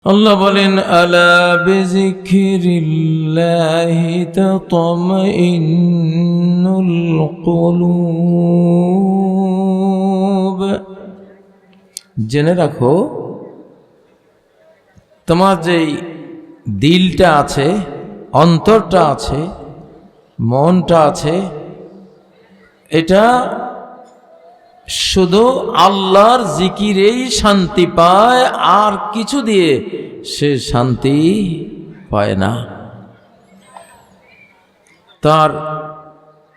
আল্লাহ বলেন, আলা বিযিকরিল্লাহি তাতমাইন্নুল কুলুব। জেনে রাখো, তোমার যেই দিলটা আছে, অন্তরটা আছে, মনটা আছে, এটা শুধু আল্লাহর জিকিরেই শান্তি পায়, আর কিছু দিয়ে সে শান্তি পায় না। তার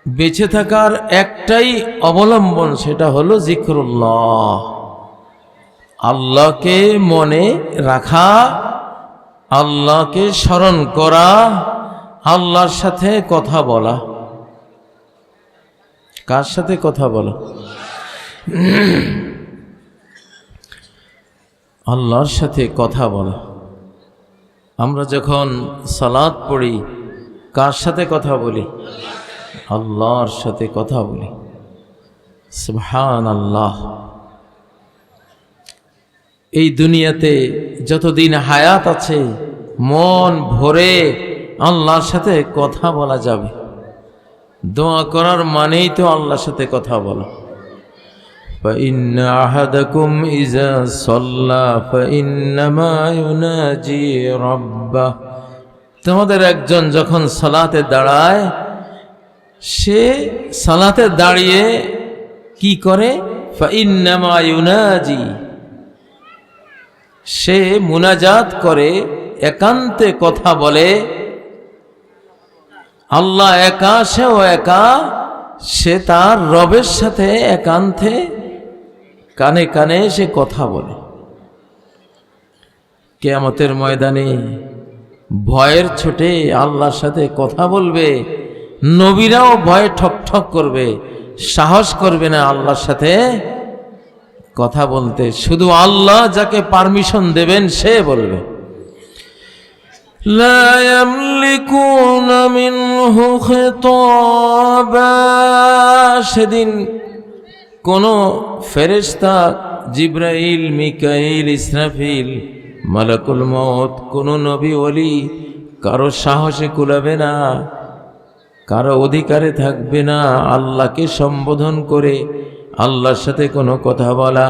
বেঁচে থাকার একটাই অবলম্বন, সেটা হলো জিকরুল্লাহ, আল্লাহকে মনে রাখা, আল্লাহকে স্মরণ করা, আল্লাহর সাথে কথা বলা। কার সাথে কথা বলা? আল্লাহর সাথে কথা বলা। আমরা যখন সালাত পড়ি, কার সাথে কথা বলি? আল্লাহর সাথে কথা বলি। সুবহানাল্লাহ। এই দুনিয়াতে যতদিন হায়াত আছে, মন ভরে আল্লাহর সাথে কথা বলা যাবে। দোয়া করার মানেই তো আল্লাহর সাথে কথা বলা। فَإِنَّ أَحَدَكُمْ إِذَا صَلَّى فَإِنَّمَا يُنَاجِي رَبَّهُ। তোমাদের একজন যখন সালাতে দাঁড়ায়, সে সালাতে দাঁড়িয়ে কি করে? فَإِنَّمَا يُنَاجِي, সে মুনাজাত করে, একান্তে কথা বলে। আল্লাহ একা, সেও একা, সে তার রবের সাথে একান্তে কানে কানে সে কথা বলে। কিয়ামতের ময়দানে ভয়ের ছোটে আল্লাহর সাথে কথা বলবে। নবীরাও ভয়ে ঠক ঠক করবে, সাহস করবে না আল্লাহর সাথে কথা বলতে। শুধু আল্লাহ যাকে পারমিশন দেবেন সে বলবে। লা ইয়ামলিকুনা মিনহু খিতাবা। সেদিন কোন ফেরেশতা, জিবরাইল, মিকাইল, ইসরাফিল, মালাকুল মউত, কোন নবী ওলি কারো সাহসে কুলাবে না, কারো অধিকারে থাকবে না আল্লাহকে সম্বোধন করে আল্লাহর সাথে কোনো কথা বলা।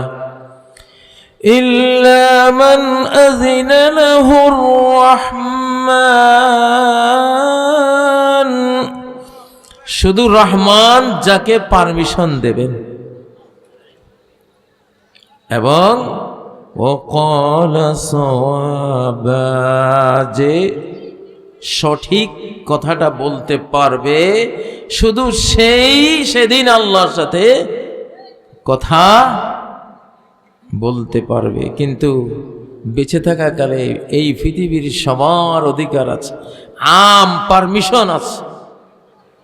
ইল্লা মান আযিনা লাহুর রাহমান, শুধু রহমান যাকে পারমিশন দেবেন। এবং ওয়াকালা সাওয়াবা, যে সঠিক কথাটা বলতে পারবে, শুধু সেই সেদিন আল্লাহর সাথে কথা বলতে পারবে। কিন্তু বেঁচে থাকাকালে এই পৃথিবীর সবার অধিকার আছে, আম পারমিশন আছে,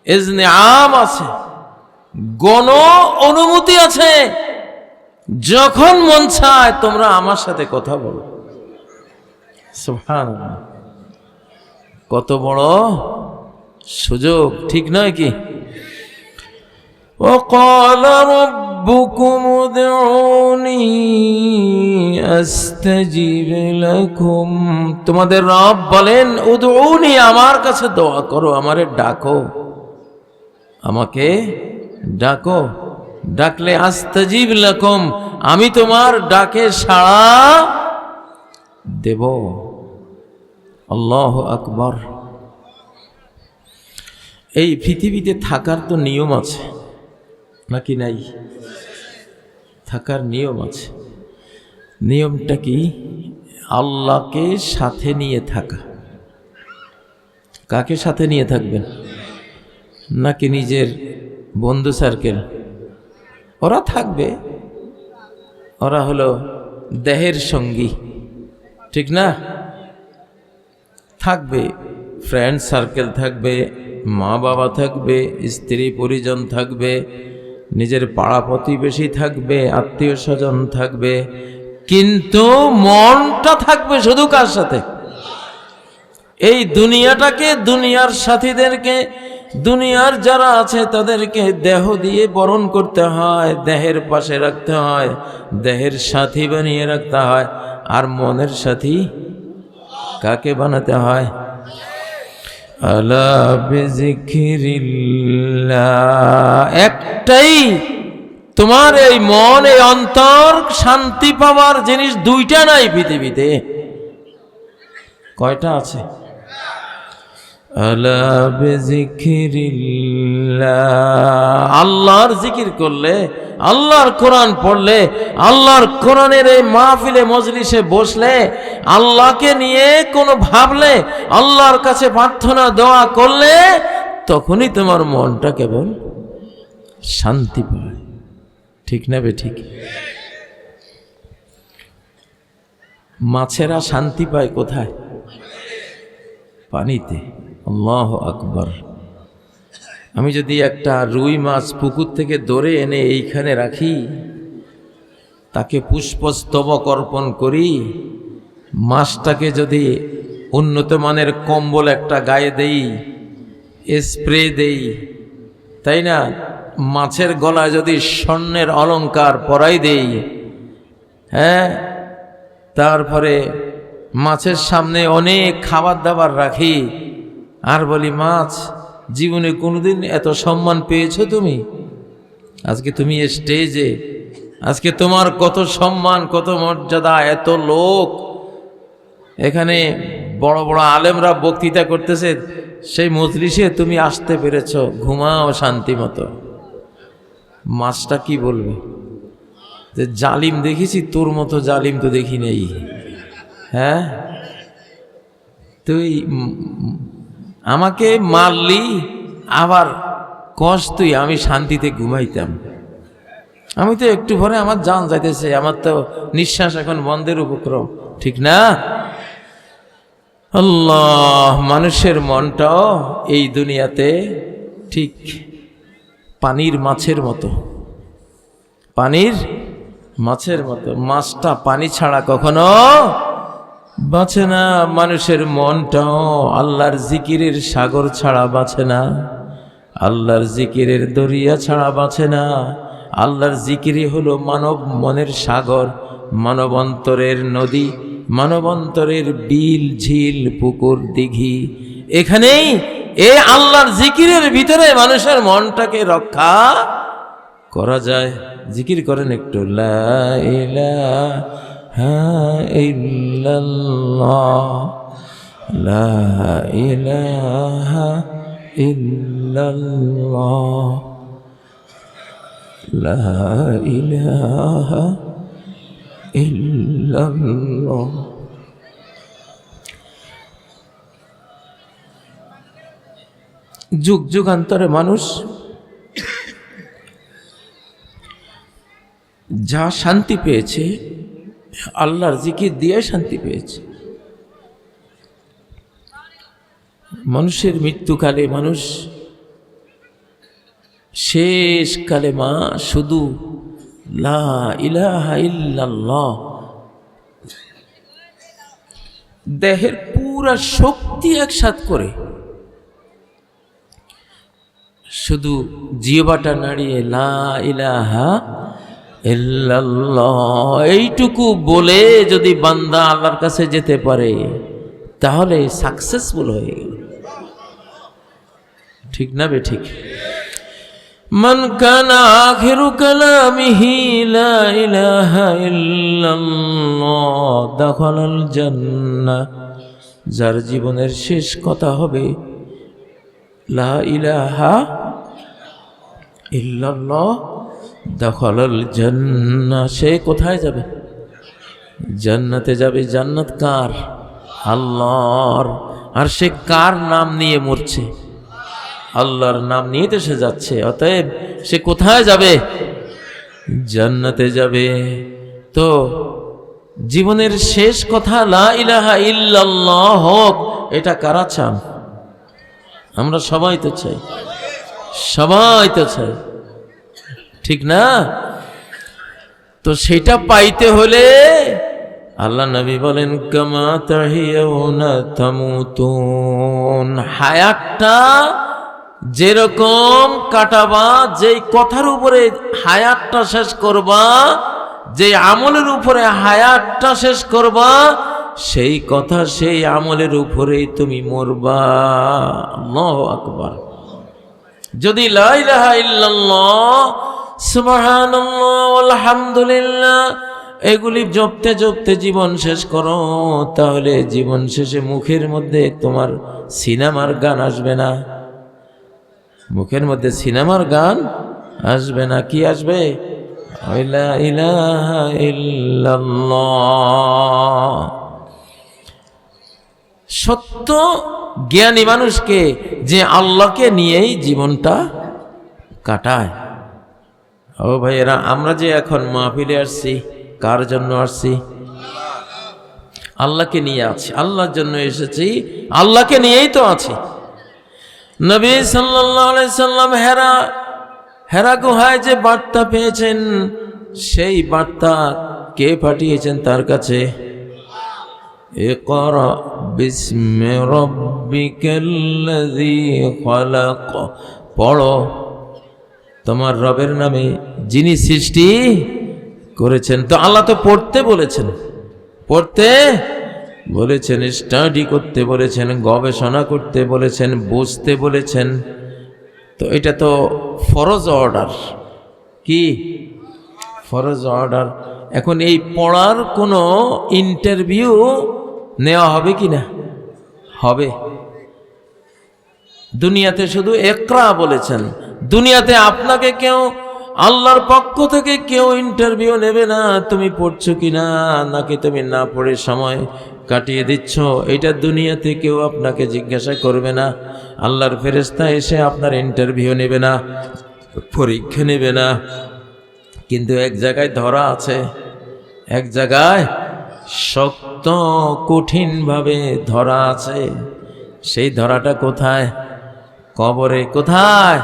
ইজনে আম আছে, গণ অনুমতি আছে। যখন মন চায় তোমরা আমার সাথে কথা বলো। সুবহানাল্লাহ, কত বড় সুযোগ, ঠিক নয় কি? وقال ربكم ادعوني استجب لكم। তোমাদের রব বলেন, উদউনি, আমার কাছে দোয়া করো, আমারে ডাকো, আমাকে ডাকো। ডাকলে আস্তাজিব লাকুম, আমি তোমার ডাকে সাড়া দেব। আল্লাহু আকবার। এই পৃথিবীতে থাকার তো নিয়ম আছে নাকি নাই? থাকার নিয়ম আছে। নিয়মটা কি? আল্লাহকে সাথে নিয়ে থাকা। কাকে সাথে নিয়ে থাকবেন? নাকি নিজের বন্ধু সার্কেল? ওরা থাকবে, ওরা হলো দেহের সঙ্গী, ঠিক না? থাকবে, ফ্রেন্ড সার্কেল থাকবে, মা বাবা থাকবে, স্ত্রী পরিজন থাকবে, নিজের পাড়া প্রতিবেশী থাকবে, আত্মীয় স্বজন থাকবে, কিন্তু মনটা থাকবে শুধু কার সাথে? এই দুনিয়াটাকে, দুনিয়ার সাথীদেরকে, দুনিয়ার যারা আছে তাদেরকে দেহ দিয়ে বরণ করতে হয়, দেহের পাশে রাখতে হয়, দেহের সাথী বানিয়ে রাখতে হয়। আর মনের সাথী কাকে বানাতে হয়? আলা বিযিকিরিল্লাহ। একটাই তোমার এই মন, এই অন্তর শান্তি পাওয়ার জিনিস দুইটা নাই পৃথিবীতে। কয়টা আছে? আলা বিযিকিরিল্লাহ। আল্লাহর জিকির করলে, আল্লাহর কোরআন পড়লে, আল্লাহর কোরআনের এই মাহফিলে মজলিসে বসলে, আল্লাহকে নিয়ে কোনো ভাবলে, আল্লাহর কাছে প্রার্থনা দোয়া করলে, তখনই তোমার মনটা কেবল শান্তি পায়। ঠিক না বে ঠিক? মাছেরা শান্তি পায় কোথায়? পানিতে। আল্লাহু আকবার। আমি যদি একটা রুই মাছ পুকুর থেকে ধরে এনে এইখানে রাখি, তাকে পুষ্পস্তবক অর্পণ করি, মাছটাকে যদি উন্নত মানের কম্বল একটা গায়ে দেই, স্প্রে দেই, তাই না, মাছের গলায় যদি স্বর্ণের অলংকার পরাই দেই, হ্যাঁ, তারপরে মাছের সামনে অনেক খাবার দাবার রাখি, আর বলি, মাছ, জীবনে কোনোদিন এত সম্মান পেয়েছো তুমি? আজকে তুমি স্টেজে, আজকে তোমার কত সম্মান, কত মর্যাদা, এত লোক এখানে, বড় বড় আলেমরা বক্তৃতা করতেছে, সেই মজলিসে তুমি আসতে পেরেছ, ঘুমাও শান্তি মতো। মাছটা কি বলবে? যে জালিম দেখেছি, তোর মতো জালিম তো দেখি নেই। হ্যাঁ, তুই আমাকে মারলি, আবার কষ তুই, আমি শান্তিতে ঘুমাইতাম। আমি তো একটু পরে আমার জান যাইতেছে, আমার তো নিঃশ্বাস এখন বন্ধের উপক্রম। ঠিক না? আল্লাহ, মানুষের মনটাও এই দুনিয়াতে ঠিক পানির মাছের মতো, পানির মাছের মতো। মাছটা পানি ছাড়া কখনো বাঁচে না। মানুষের মনটাও আল্লাহর জিকিরের সাগর ছাড়া বাঁচে না, আল্লাহর জিকিরের দরিয়া ছাড়া বাঁচে না। আল্লাহর জিকিরই হলো মানব মনের সাগর, মানব অন্তরের নদী, মানব অন্তরের বিল, ঝিল, পুকুর, দিঘি। এখানেই এই আল্লাহর জিকিরের ভিতরে মানুষের মনটাকে রক্ষা করা যায়। জিকির করেন একটু, লা ইলাহা ইল্লাল্লাহ, লা ইলাহা ইল্লাল্লাহ, লা ইলাহা ইল্লাল্লাহ। যুগ যুগান্তরে মানুষ যা শান্তি পেয়েছে, আল্লাহর জিকির দিয়ে শান্তি পেয়েছে। মানুষের মৃত্যুকালে, মানুষ শেষ কালেমা শুধু লা ইলাহা ইল্লাল্লাহ, দেহের পুরা শক্তি একসাথ করে শুধু জিহ্বাটা নাড়িয়ে লা ইলাহা ইল্লাল্লাহ এইটুকু বলে যদি বান্দা আল্লাহর কাছে যেতে পারে, তাহলে সাকসেসফুল হয়ে গেল। ঠিক না বে ঠিক? মান কানা আখিরু কালামিহি লা ইলাহা ইল্লাল্লাহ দাখালাল জান্নাহ, যার জীবনের শেষ কথা হবে লা ইলাহা ইল্লাল্লাহ দাখালাল জান্নাহ, সে কোথায় যাবে? জান্নাতে যাবে। জান্নাত কার? আল্লাহর। আর সে কার নাম নিয়ে মরছে? আল্লাহর নাম নিয়ে তো সে যাচ্ছে। অতএব সে কোথায় যাবে? জান্নাতে যাবে। তো জীবনের শেষ কথা লা ইলাহা ইল্লাল্লাহ হোক, এটা কারা চান? আমরা সবাই তো চাই, সবাই তো চাই, ঠিক না? তো সেটা পাইতে হলে আল্লাহ নবী বলেন, কামা তাহিয়াউনা তামুতুন, হায়াতটা যেরকম কাটাবা, যেই কথার উপরে হায়াতটা শেষ করবা, যে আমলের উপরে হায়াতটা শেষ করবা, সেই কথা সেই আমলের উপরেই তুমি মরবা। আল্লাহু আকবার। যদি লা ইলাহা ইল্লাল্লাহ সুবহানাল্লাহ আলহামদুলিল্লাহ এগুলি জপতে জপতে জীবন শেষ করো, তাহলে জীবন শেষে মুখের মধ্যে তোমার সিনেমার গান আসবে না। মুখের মধ্যে সিনেমার গান আসবে না। কি আসবে? লা ইলাহা ইল্লাল্লাহ। সত্য জ্ঞানী মানুষকে যে আল্লাহকে নিয়েই জীবনটা কাটায়। ও ভাইয়েরা, আমরা যে এখন মাহফিলে আসছি, কার জন্য আসছি? আল্লাহকে নিয়ে আছি, আল্লাহর জন্য এসেছি, আল্লাহকে নিয়েই তো আছি। নবী সাল্লাল্লাহু আলাইহি সাল্লাম হেরা গুহায় যে বার্তা পেয়েছেন, সেই বার্তা কে পাঠিয়েছেন তার কাছে? ইকরা বিসমি রাব্বিকাল্লাযী খালাক। পড়ো তোমার রবের নামে যিনি সৃষ্টি করেছেন। তো আল্লাহ তো পড়তে বলেছেন, পড়তে বলেছেন, স্টাডি করতে বলেছেন, গবেষণা করতে বলেছেন, বুঝতে বলেছেন। তো এটা তো ফরজ অর্ডার। কি ফরজ অর্ডার? এখন এই পড়ার কোনো ইন্টারভিউ নেওয়া হবে কি না? হবে। দুনিয়াতে শুধু ইকরা বলেছেন, দুনিয়াতে আপনাকে কেউ আল্লাহর পক্ষ থেকে কেউ ইন্টারভিউ নেবে না তুমি পড়ছো কিনা, নাকি তুমি না পড়ে সময় কাটিয়ে দিচ্ছ। এটা দুনিয়াতে কেউ আপনাকে জিজ্ঞাসা করবে না। আল্লাহর ফেরেশতা এসে আপনার ইন্টারভিউ নেবে না, পরীক্ষা নেবে না। কিন্তু এক জায়গায় ধরা আছে, এক জায়গায় শক্ত কঠিনভাবে ধরা আছে। সেই ধরাটা কোথায়? কবরে। কোথায়?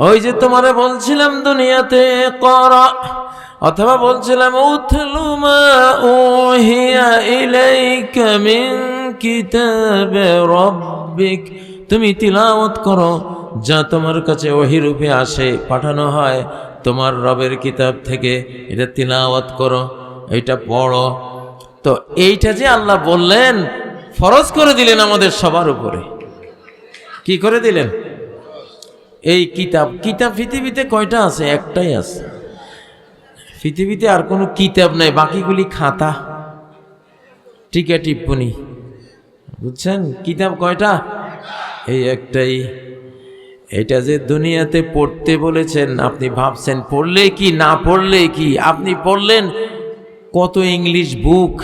ওই যে তোমারে বলছিলাম দুনিয়াতে করা, অথবা বলছিলাম উতলু মা উহিয়া ইলাইকা মিন কিতাবে রাব্বিক, তুমি তিলাওয়াত করো যা তোমার কাছে ওহী রূপে আসে, পাঠানো হয় তোমার রবের কিতাব থেকে। এটা তিলাওয়াত করো, এটা পড়ো। তো এইটা যে আল্লাহ বললেন, ফরজ করে দিলেন আমাদের সবার উপরে। কি করে দিলেন? এই কিতাব পৃথিবীতে কয়টা আছে? একটাই আছে। পৃথিবীতে আর কোনো কিতাব নাই, বাকিগুলি খাতা, টিকা টিপ্পনি। বুঝছেন? কিতাব কয়টা? এই একটাই। এটা যে দুনিয়াতে পড়তে বলেছেন, আপনি ভাবছেন পড়লে কি না পড়লে কি? আপনি পড়লেন কত ইংলিশ বুক,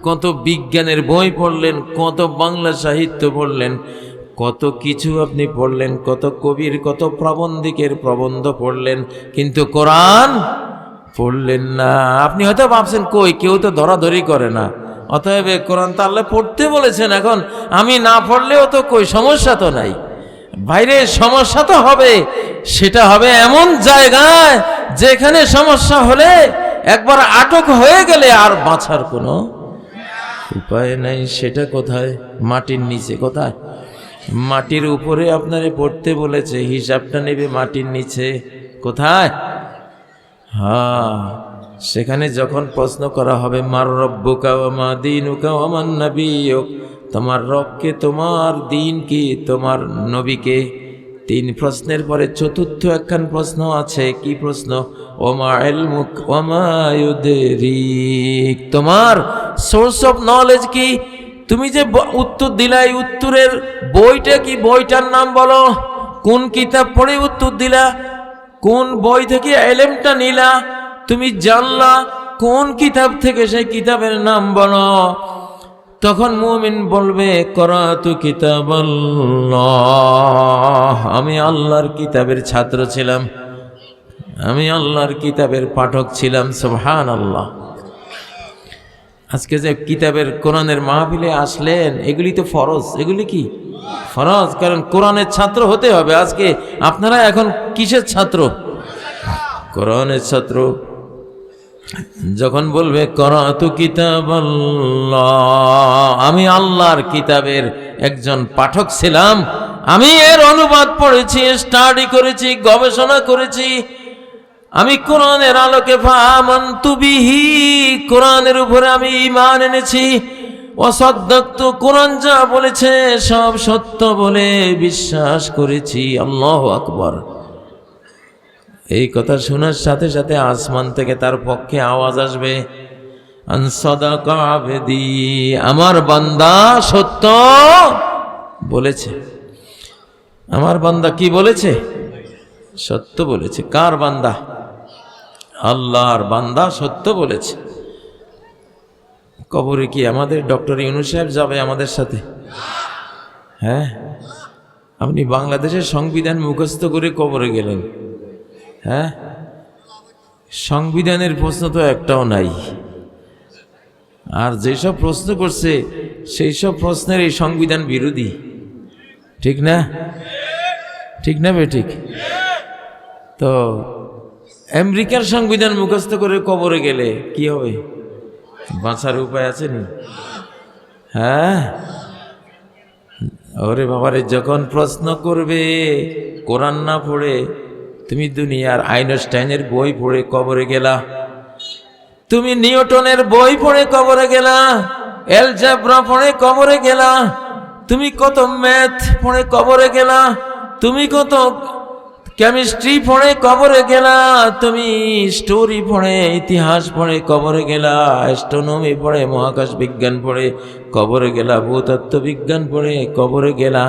কত বিজ্ঞানের বই পড়লেন, কত বাংলা সাহিত্য পড়লেন, কত কিছু আপনি পড়লেন, কত কবির, কত প্রবন্ধিকের প্রবন্ধ পড়লেন, কিন্তু কোরআন পড়লেন না। আপনি হয়তো ভাবছেন কই, কেউ তো ধরাধরি করে না। অতএব কোরআন তো আল্লাহ পড়তে বলেছেন, এখন আমি না পড়লেও তো কই, সমস্যা তো নাই। বাইরে সমস্যা তো হবে, সেটা হবে এমন জায়গায় যেখানে সমস্যা হলে একবার আটক হয়ে গেলে আর বাঁচার কোনো উপায় নাই। সেটা কোথায়? মাটির নিচে। কোথায়? মাটির উপরে আপনারে পড়তে বলেছে, হিসাবটা নেবে মাটির নিচে। কোথায়? হ্যাঁ, সেখানে যখন প্রশ্ন করা হবে মার রব্বুকা ওয়া মা দীনুকা ওয়া মান নাবিয়্যুক, তোমার রবকে, তোমার দিন কি, তোমার নবীকে। 3 প্রশ্নের পরে চতুর্থ একখান প্রশ্ন আছে। কি প্রশ্ন? ওমা ইলমুক ওয়া মা ইউদরিক, তোমার সোর্স অফ নলেজ কি? তুমি যে উত্তর দিলা, এই উত্তরের বইটা কি? বইটার নাম বলো। কোন কিতাব পড়ে উত্তর দিলা? কোন বই থেকে ইলমটা নিলা? তুমি জানলা কোন কিতাব থেকে? সেই কিতাবের নাম বলো। তখন মুমিন বলবে করাতু কিতাবাল্লাহ, আমি আল্লাহর কিতাবের ছাত্র ছিলাম, আমি আল্লাহর কিতাবের পাঠক ছিলাম। সুবহানাল্লাহ। আজকে যে কিতাবের কোরআনের মাহফিলে আসলেন, এগুলি তো ফরজ। এগুলি কি ফরজ? কারণ কোরআনের ছাত্র হতে হবে। আজকে আপনারা এখন কিসের ছাত্র? কোরআনের ছাত্র। যখন বলবে করাতু কিতাবাল্লাহ, আমি আল্লাহর কিতাবের একজন পাঠক ছিলাম, আমি এর অনুবাদ পড়েছি, স্টাডি করেছি, গবেষণা করেছি, আমি কোরআনের আলোকে ফাআমানতু বিহি, কোরআনের উপরে আমি ঈমান এনেছি। ওয়াসাদ্দাকতু, কোরআন যা বলেছে সব সত্য বলে বিশ্বাস করেছি। আল্লাহু আকবার। এই কথা শোনার সাথে সাথে আসমান থেকে তার পক্ষে আওয়াজ আসবে, আন সাদাকা আবদি, আমার বান্দা সত্য বলেছে। আমার বান্দা কি বলেছে? সত্য বলেছে। কার বান্দা? আল্লাহর বান্দা সত্য বলেছে। কবরে কি আমাদের ডক্টর ইউনূস সাহেব যাবে আমাদের সাথে? হ্যাঁ, আপনি বাংলাদেশের সংবিধান মুখস্থ করে কবরে গেলেন। হ্যাঁ, সংবিধানের প্রশ্ন তো একটাও নাই। আর যেসব প্রশ্ন করছে সেই সব প্রশ্নের এই সংবিধান বিরোধী। ঠিক না? ঠিক না বেঠিক? তো আমেরিকার সংবিধান মুখস্থ করে কবরে গেলে কি হবে? বাঁচার উপায় আছে নি? হ্যাঁ, ওরে বাবারে, যখন প্রশ্ন করবে কোরআন না পড়ে তুমি দুনিয়ার আইনস্টাইনের বই পড়ে কবরে গেলা, তুমি নিউটনের বই পড়ে কবরে গেলা, অ্যালজেব্রা পড়ে কবরে গেলা, তুমি কত ম্যাথ পড়ে কবরে গেলা, তুমি কত কেমিস্ট্রি পড়ে কবরে গেলা, তুমি স্টোরি পড়ে ইতিহাস পড়ে কবরে গেলা, অ্যাস্ট্রোনমি পড়ে মহাকাশ বিজ্ঞান পড়ে কবরে গেলা, ভূতত্ত্ব বিজ্ঞান পড়ে কবরে গেলা,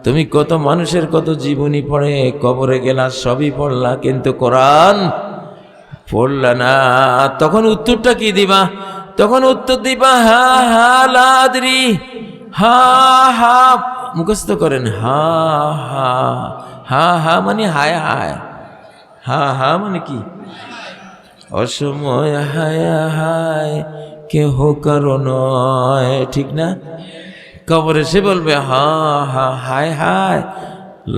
তুমি কত মানুষের কত জীবনী পড়ে কবরে গেলা, সবই পড়লা, কিন্তু কোরআন পড়লা না। তখন উত্তরটা কি দিবা? তখন উত্তর দিবা হা হা লা আদরি, হা হা মুখস্থ করেন, হা হা, হা হা মানে হায় হায়, হা হা মানে কি? অসময় হায় হায় কেহ কারো নয়, ঠিক না? কবরে সে বলবে হা হা হায় হায়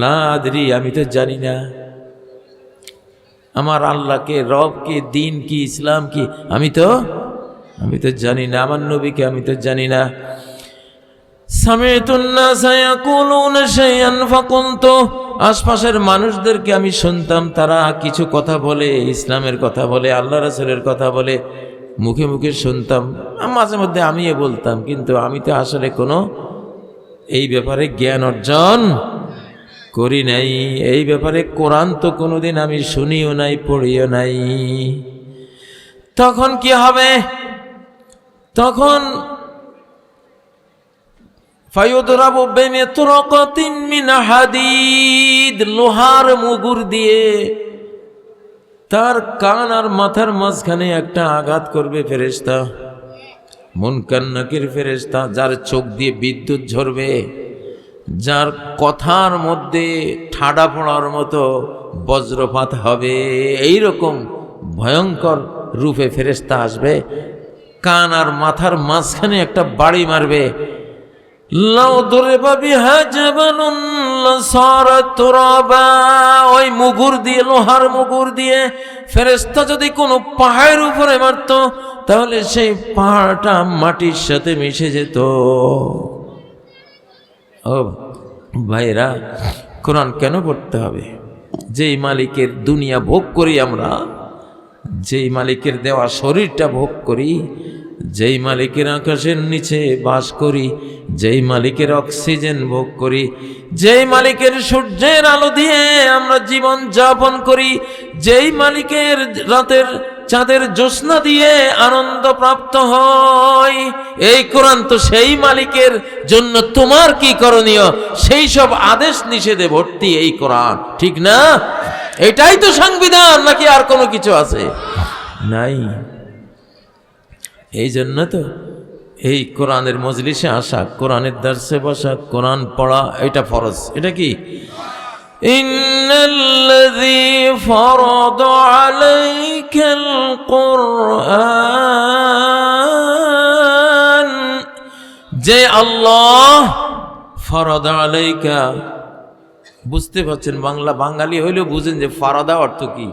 লা আদরি, আমি তো জানি না আমার আল্লাহকে, রবকে, দিন কি, ইসলাম কি, আমি তো জানি না, আমার নবীকে আমি তো জানি না। সামিতুন নাসা ইয়াকুলুনা শাইআন ফাকুলতু, আশপাশের মানুষদেরকে আমি শুনতাম তারা কিছু কথা বলে, ইসলামের কথা বলে, আল্লাহ রাসূলের কথা বলে, মুখে মুখে শুনতাম, মাঝে মধ্যে আমিও বলতাম, কিন্তু আমি তো আসলে কোনো এই ব্যাপারে জ্ঞান অর্জন করি নাই। এই ব্যাপারে কোরআন তো কোনোদিন আমি শুনিও নাই, পড়িও নাই। তখন কি হবে? তখন ফায়ুদরাবু বিমিতরাকাতিন মিন হাদিদ, লোহার মুগুর দিয়ে তার কান আর মাথার মাঝখানে একটা আঘাত করবে ফেরেশতা, মুনকার নাকির ফেরেশতা, যার চোখ দিয়ে বিদ্যুৎ ঝরবে, যার কথার মধ্যে ঠাডা পড়ার মতো বজ্রপাত হবে, এইরকম ভয়ঙ্কর রূপে ফেরেশতা আসবে, কান আর মাথার মাঝখানে একটা বাড়ি মারবে। লাউ দুরিবা বিহা জাবালুন লাসারা তুরাবা, ওই মুগুর দিয়ে, লোহার মুগুর দিয়ে ফেরেশতা যদি কোনো পাহাড়ের উপরে মারত, তাহলে সেই পাহাড়টা মাটির সাথে মিশে যেত। ও ভাইরা, কোরআন কেন পড়তে হবে? যেই মালিকের দুনিয়া ভোগ করি আমরা, যেই মালিকের দেওয়া শরীরটা ভোগ করি, যেই মালিকের আকাশের নিচে বাস করি, যেই মালিকের অক্সিজেন ভোগ করি, যেই মালিকের সূর্যের আলো দিয়ে আমরা জীবন যাপন করি, যেই মালিকের রাতের চাঁদের জ্যোৎস্না দিয়ে আনন্দ প্রাপ্ত হয়, এই কোরআন তো সেই মালিকের জন্য তোমার কি করণীয় সেই সব আদেশ নিষেধে ভর্তি এই কোরআন, ঠিক না? এটাই তো সংবিধান, নাকি আর কোনো কিছু আছে? নাই। এই জন্য তো এই কোরআনের মজলিসে আসা, কোরআনের দর্শে বসা, কোরআন পড়া, এটা ফরজ। এটা কি? ইন্নাল্লাযী ফারাদা আলাইকাল কুরআন, যে আল্লাহ ফারাদা আলাইকা, বুঝতে পারছেন? বাঙালি হইলেও বুঝেন যে ফারাদা অর্থ কি?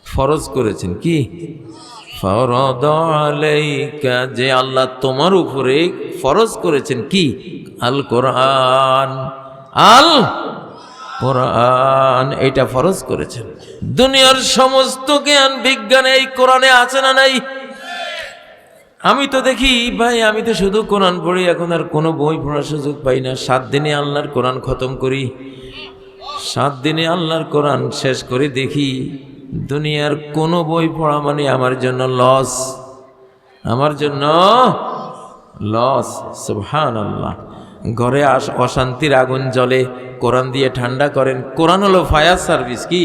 ফরজ করেছেন। কি ফারাদা আলাইকা, যে আল্লাহ তোমার উপরে ফরজ করেছেন কি? আল কোরআন, আল কোরআন, এটা ফরজ করেছেন। দুনিয়ার সমস্ত জ্ঞান বিজ্ঞান এই কোরআনে আছে না নাই? আমি তো দেখি ভাই, আমি তো শুধু কোরআন পড়ি, এখন আর কোনো বই পড়ার সুযোগ পাই না। 7 দিনে আল্লাহর কোরআন খতম করি, 7 দিনে আল্লাহর কোরআন শেষ করে দেখি দুনিয়ার কোনো বই পড়া মানে আমার জন্য লস, আমার জন্য লস। সুবহানাল্লাহ। ঘরে অশান্তির আগুন জ্বলে, কোরআন দিয়ে ঠান্ডা করেন। কোরআন হলো ফায়ার সার্ভিস। কি